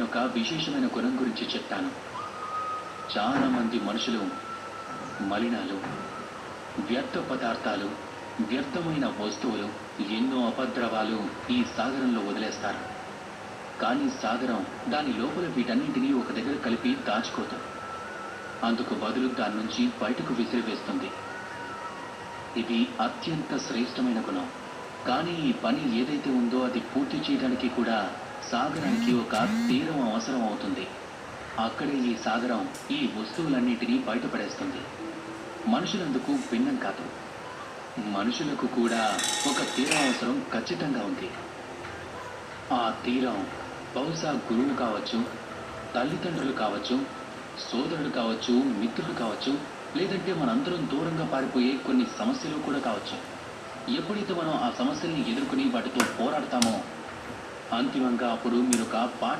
నేనొక విశేషమైన గుణం గురించి చెప్తాను. చాలా మంది మనుషులు మలినాలు, వ్యర్థ పదార్థాలు, వ్యర్థమైన వస్తువులు, ఎన్నో అపద్రవాలు ఈ సాగరంలో వదిలేస్తారు. కానీ సాగరం దాని లోపల వీటన్నింటినీ ఒక దగ్గర కలిపి దాచుకోదు. అందుకు బదులు దాని నుంచి బయటకు విసిరివేస్తుంది. ఇది అత్యంత శ్రేష్టమైన గుణం. కానీ ఈ పని ఏదైతే ఉందో అది పూర్తి చేయడానికి కూడా సాగరానికి ఒక తీరం అవసరం అవుతుంది. అక్కడే ఈ సాగరం ఈ వస్తువులన్నిటినీ బయటపడేస్తుంది. మనుషులందుకు భిన్నం కాదు. మనుషులకు కూడా ఒక తీరం అవసరం ఖచ్చితంగా ఉంది. ఆ తీరం బహుశా గురువు కావచ్చు, తల్లిదండ్రులు కావచ్చు, సోదరుడు కావచ్చు, మిత్రులు కావచ్చు, లేదంటే మనందరం దూరంగా పారిపోయే కొన్ని సమస్యలు కూడా కావచ్చు. ఎప్పుడైతే మనం ఆ సమస్యల్ని ఎదుర్కొని వాటితో పోరాడతామో అంతిమంగా అప్పుడు మీరొక